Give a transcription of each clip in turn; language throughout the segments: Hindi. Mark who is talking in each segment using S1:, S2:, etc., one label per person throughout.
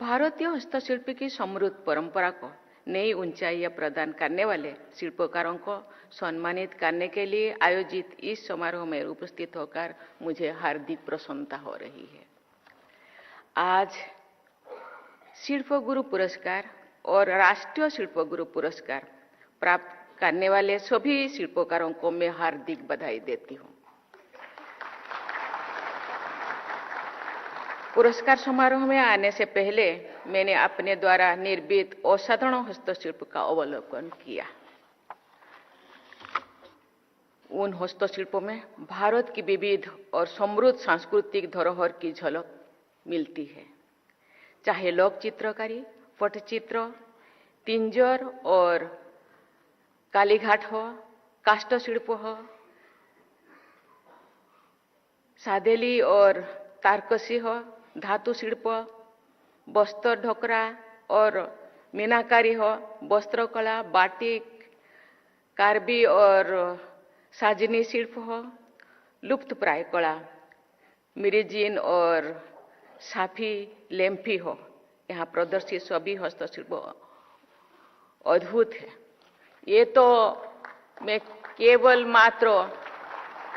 S1: भारतीय हस्तशिल्प की समृद्ध परंपरा को नई ऊंचाइयां प्रदान करने वाले शिल्पकारों को सम्मानित करने के लिए आयोजित इस समारोह में उपस्थित होकर मुझे हार्दिक प्रसन्नता हो रही है। आज शिल्प गुरु पुरस्कार और राष्ट्रीय शिल्प गुरु पुरस्कार प्राप्त करने वाले सभी शिल्पकारों को मैं हार्दिक बधाई देती हूँ। पुरस्कार समारोह में आने से पहले मैंने अपने द्वारा निर्मित असाधारण हस्तशिल्प का अवलोकन किया। उन हस्तशिल्पों में भारत की विविध और समृद्ध सांस्कृतिक धरोहर की झलक मिलती है, चाहे लोक चित्रकारी, पटचित्र, तिंजर और कालीघाट हो, काष्ठशिल्प हो, सादेली और तारकसी हो, धातु शिल्प, वस्त्र ढोकरा और मीनाकारी हो, वस्त्रकला, बाटिक, कार्बी और साजनी शिल्प हो, लुप्त प्राय कला, मिरीजिन और साफी लेम्फी हो, यहाँ प्रदर्शित सभी हस्तशिल्प अद्भुत है। ये तो मैं केवल मात्र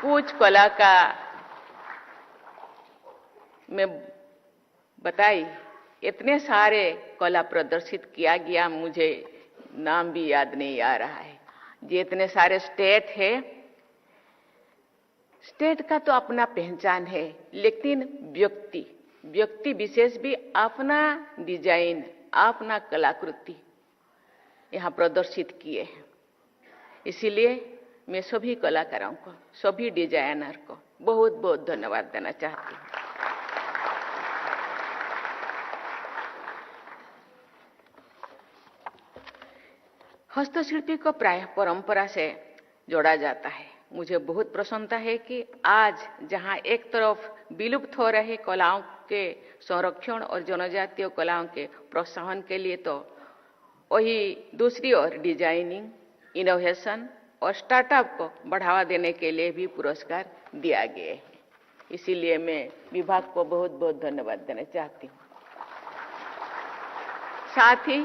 S1: कुछ कला का मैं बताई, इतने सारे कला प्रदर्शित किया गया, मुझे नाम भी याद नहीं आ रहा है। ये इतने सारे स्टेट है, स्टेट का तो अपना पहचान है, लेकिन व्यक्ति विशेष भी अपना डिजाइन, अपना कलाकृति यहाँ प्रदर्शित किए हैं। इसीलिए मैं सभी कलाकारों को, सभी डिजाइनर को बहुत बहुत धन्यवाद देना चाहती हूँ। हस्तशिल्पी को प्रायः परंपरा से जोड़ा जाता है। मुझे बहुत प्रसन्नता है कि आज जहां एक तरफ विलुप्त हो रहे कलाओं के संरक्षण और जनजातीय कलाओं के प्रोत्साहन के लिए तो वही दूसरी ओर डिजाइनिंग, इनोवेशन और स्टार्टअप को बढ़ावा देने के लिए भी पुरस्कार दिया गया है। इसीलिए मैं विभाग को बहुत बहुत धन्यवाद देना चाहती हूँ। साथ ही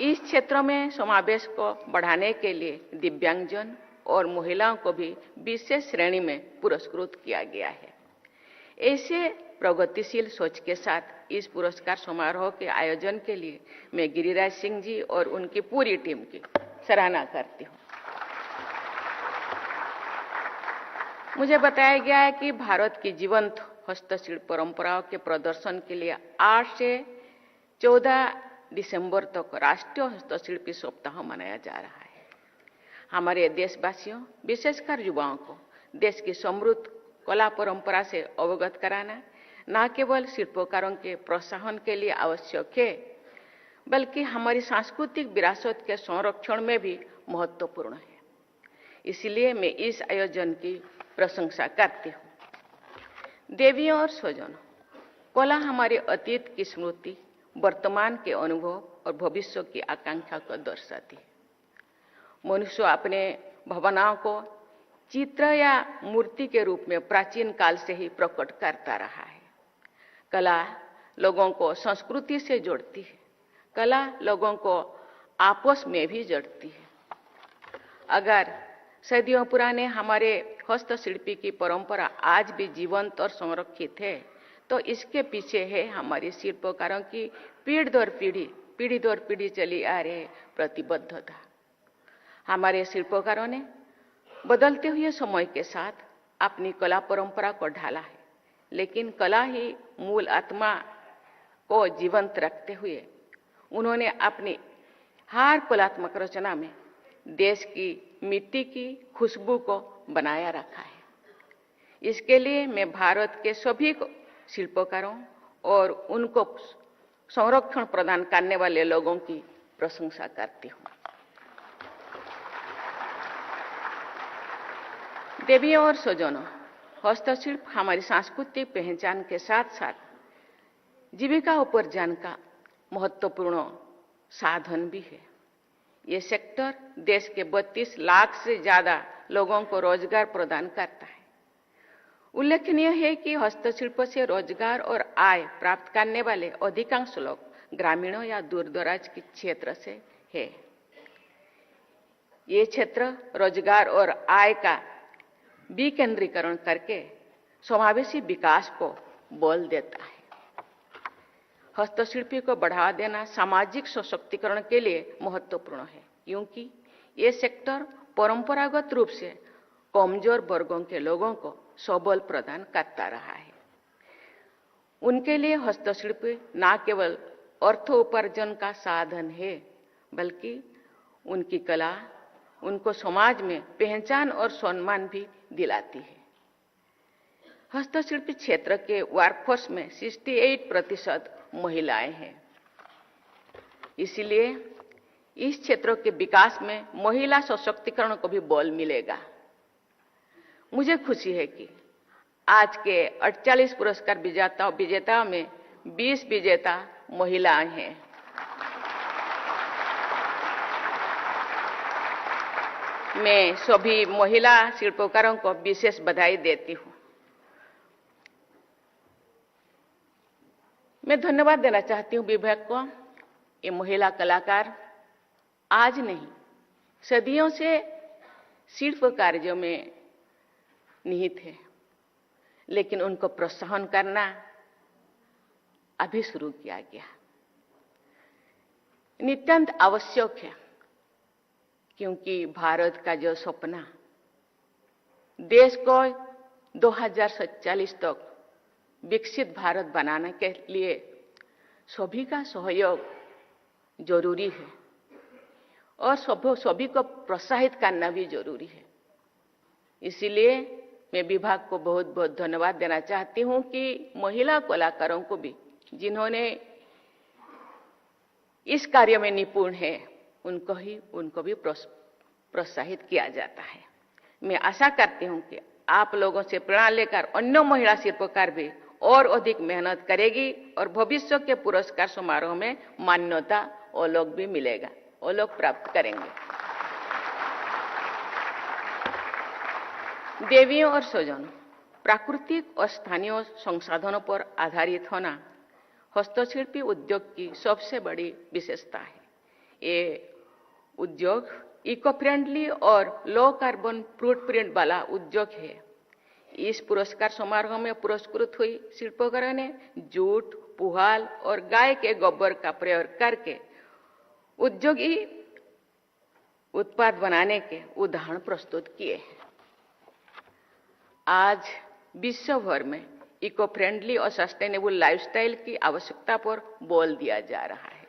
S1: इस क्षेत्र में समावेश को बढ़ाने के लिए दिव्यांगजन और महिलाओं को भी विशेष श्रेणी में पुरस्कृत किया गया है। ऐसे प्रगतिशील सोच के साथ इस पुरस्कार समारोह के आयोजन के लिए मैं गिरिराज सिंह जी और उनकी पूरी टीम की सराहना करती हूँ। मुझे बताया गया है कि भारत की जीवंत हस्तशिल्प परंपराओं के प्रदर्शन के लिए 8 से 14 दिसंबर तक राष्ट्रीय हस्तशिल्पी सप्ताह मनाया जा रहा है। हमारे देशवासियों, विशेषकर युवाओं को देश की समृद्ध कला परंपरा से अवगत कराना न केवल शिल्पकारों के प्रोत्साहन के लिए आवश्यक है, बल्कि हमारी सांस्कृतिक विरासत के संरक्षण में भी महत्वपूर्ण है। इसलिए मैं इस आयोजन की प्रशंसा करती हूँ। देवियों और स्वजनों, कला हमारे अतीत की स्मृति, वर्तमान के अनुभव और भविष्य की आकांक्षा को दर्शाती है। मनुष्य अपने भावनाओं को चित्र या मूर्ति के रूप में प्राचीन काल से ही प्रकट करता रहा है। कला लोगों को संस्कृति से जोड़ती है, कला लोगों को आपस में भी जोड़ती है। अगर सदियों पुराने हमारे हस्तशिल्पी की परंपरा आज भी जीवंत और संरक्षित है, तो इसके पीछे है हमारे शिल्पकारों की पीढ़ी दर पीढ़ी चली आ रही प्रतिबद्धता। हमारे शिल्पकारों ने बदलते हुए समय के साथ अपनी कला परंपरा को ढाला है, लेकिन कला ही मूल आत्मा को जीवंत रखते हुए उन्होंने अपनी हर कलात्मक रचना में देश की मिट्टी की खुशबू को बनाया रखा है। इसके लिए मैं भारत के सभी शिल्पकारों और उनको संरक्षण प्रदान करने वाले लोगों की प्रशंसा करती हूँ। देवियों और स्वजनों, हस्तशिल्प हमारी सांस्कृतिक पहचान के साथ साथ जीविका उपार्जन का महत्वपूर्ण साधन भी है। ये सेक्टर देश के 32 लाख से ज्यादा लोगों को रोजगार प्रदान करता है। उल्लेखनीय है कि हस्तशिल्प से रोजगार और आय प्राप्त करने वाले अधिकांश लोग ग्रामीणों या दूरदराज के क्षेत्र से है। ये क्षेत्र रोजगार और आय का विकेंद्रीकरण करके समावेशी विकास को बल देता है। हस्तशिल्पी को बढ़ावा देना सामाजिक सशक्तिकरण के लिए महत्वपूर्ण है, क्योंकि ये सेक्टर परंपरागत रूप से कमजोर वर्गों के लोगों को सबल प्रदान करता रहा है। उनके लिए हस्तशिल्प न केवल अर्थ उपार्जन का साधन है, बल्कि उनकी कला उनको समाज में पहचान और सम्मान भी दिलाती है। हस्तशिल्प क्षेत्र के वर्कफोर्स में 68% महिलाएं हैं। इसलिए इस क्षेत्रों के विकास में महिला सशक्तिकरण को भी बल मिलेगा। मुझे खुशी है कि आज के 48 पुरस्कार विजेताओं में 20 विजेता महिलाएं हैं। मैं सभी महिला शिल्पकारों को विशेष बधाई देती हूं। मैं धन्यवाद देना चाहती हूं विभाग को। ये महिला कलाकार आज नहीं, सदियों से शिल्प कार्यों में निहित है, लेकिन उनको प्रोत्साहन करना अभी शुरू किया गया। नितांत आवश्यक है, क्योंकि भारत का जो सपना देश को 2047 तक विकसित भारत बनाने के लिए सभी का सहयोग जरूरी है और सभी को प्रोत्साहित करना भी जरूरी है। इसीलिए मैं विभाग को बहुत बहुत धन्यवाद देना चाहती हूं कि महिला कलाकारों को भी, जिन्होंने इस कार्य में निपुण है, उनको भी प्रोत्साहित किया जाता है। मैं आशा करती हूं कि आप लोगों से प्रेरणा लेकर अन्य महिला शिल्पकार भी और अधिक मेहनत करेगी और भविष्य के पुरस्कार समारोह में मान्यता वो लोग भी मिलेगा, वो लोग प्राप्त करेंगे। देवियों और स्वजनों, प्राकृतिक और स्थानीय संसाधनों पर आधारित होना हस्तशिल्पी उद्योग की सबसे बड़ी विशेषता है। ये उद्योग इको फ्रेंडली और लो कार्बन फुटप्रिंट वाला उद्योग है। इस पुरस्कार समारोह में पुरस्कृत हुई शिल्पकारों ने जूट, पुआल और गाय के गोबर का प्रयोग करके उद्योगी उत्पाद बनाने के उदाहरण प्रस्तुत किए हैं। आज विश्व भर में इको फ्रेंडली और सस्टेनेबल लाइफस्टाइल की आवश्यकता पर बल दिया जा रहा है।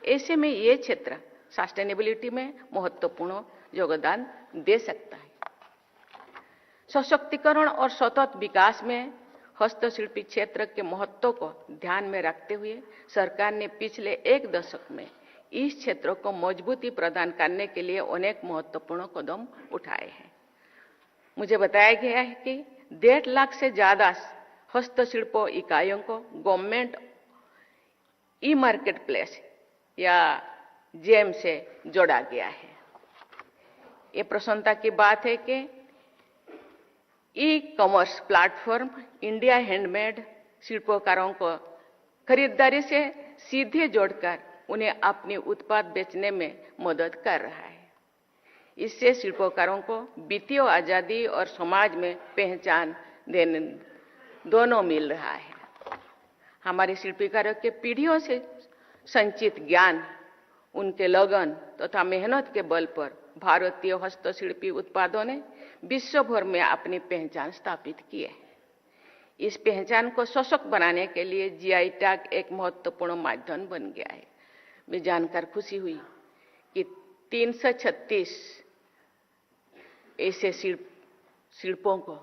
S1: ऐसे में ये क्षेत्र सस्टेनेबिलिटी में महत्वपूर्ण योगदान दे सकता है। सशक्तिकरण और सतत विकास में हस्तशिल्पी क्षेत्र के महत्व को ध्यान में रखते हुए सरकार ने पिछले एक दशक में इस क्षेत्र को मजबूती प्रदान करने के लिए अनेक महत्वपूर्ण कदम उठाए हैं। मुझे बताया गया है कि 1.5 लाख से ज्यादा हस्तशिल्प इकाइयों को गवर्नमेंट ई मार्केट प्लेस या जेम से जोड़ा गया है। ये प्रसन्नता की बात है कि e commerce platform India handmade शिल्पकारों को खरीदारी से सीधे जोड़कर उन्हें अपने उत्पाद बेचने में मदद कर रहा है। इससे शिल्पकारों को वित्तीय आजादी और समाज में पहचान देने दोनों मिल रहा है। हमारे शिल्पकारों के पीढ़ियों से संचित ज्ञान, उनके लगन तथा मेहनत के बल पर भारतीय हस्तशिल्पी उत्पादों ने विश्व भर में अपनी पहचान स्थापित की है। इस पहचान को सशक्त बनाने के लिए जीआई टैग एक महत्वपूर्ण माध्यम बन गया है। मैं जानकर खुशी हुई कि 336 ऐसे शिल्पों को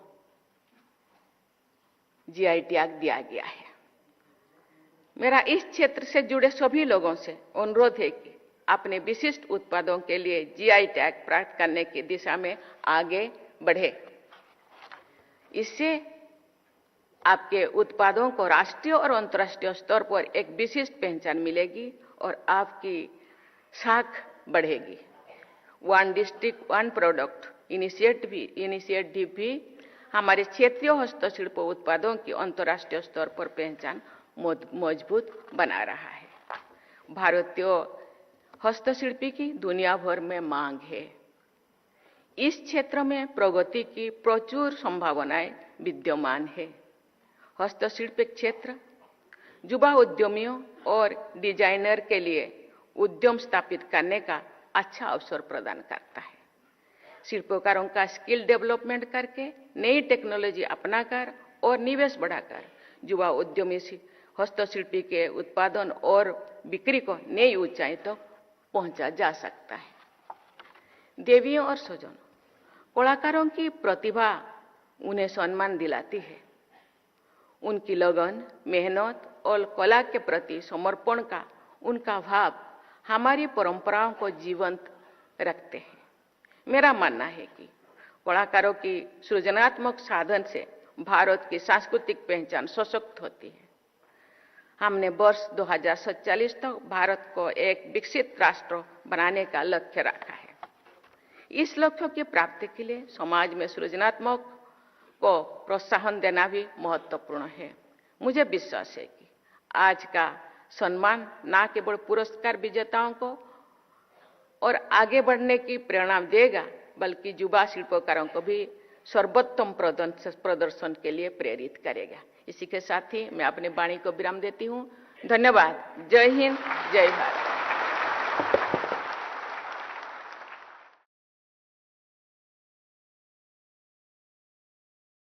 S1: जीआई टैग दिया गया है। मेरा इस क्षेत्र से जुड़े सभी लोगों से अनुरोध है कि अपने विशिष्ट उत्पादों के लिए जीआई टैग प्राप्त करने की दिशा में आगे बढ़े। इससे आपके उत्पादों को राष्ट्रीय और अंतर्राष्ट्रीय स्तर पर एक विशिष्ट पहचान मिलेगी और आपकी साख बढ़ेगी। One district one product initiative भी हमारे क्षेत्रीय हस्तशिल्प उत्पादों की अंतर्राष्ट्रीय स्तर पर पहचान मजबूत बना रहा है। भारतीय हस्तशिल्पी की दुनिया भर में मांग है। इस क्षेत्र में प्रगति की प्रचुर संभावनाएं विद्यमान है। हस्तशिल्प क्षेत्र युवा उद्यमियों और डिजाइनर के लिए उद्यम स्थापित करने का अच्छा अवसर प्रदान करता है। शिल्पकारों का स्किल डेवलपमेंट करके नई टेक्नोलॉजी अपनाकर और निवेश बढ़ाकर युवा उद्यमी हस्तशिल्पी के उत्पादन और बिक्री को नई ऊंचाई तक पहुंचा जा सकता है। देवियों और स्वजनों, कलाकारों की प्रतिभा उन्हें सम्मान दिलाती है। उनकी लगन, मेहनत और कला के प्रति समर्पण का उनका भाव हमारी परंपराओं को जीवंत रखते हैं। मेरा मानना है कि कलाकारों की सृजनात्मक साधन से भारत की सांस्कृतिक पहचान सशक्त होती है। हमने वर्ष 2047 तक भारत को एक विकसित राष्ट्र बनाने का लक्ष्य रखा है। इस लक्ष्य की प्राप्ति के लिए समाज में सृजनात्मक को प्रोत्साहन देना भी महत्वपूर्ण है। मुझे विश्वास है कि आज का सम्मान न केवल पुरस्कार विजेताओं को और आगे बढ़ने की प्रेरणा देगा, बल्कि युवा शिल्पकारों को भी सर्वोत्तम प्रदर्शन के लिए प्रेरित करेगा। इसी के साथ ही मैं अपनी वाणी को विराम देती हूँ। धन्यवाद। जय हिंद, जय भारत।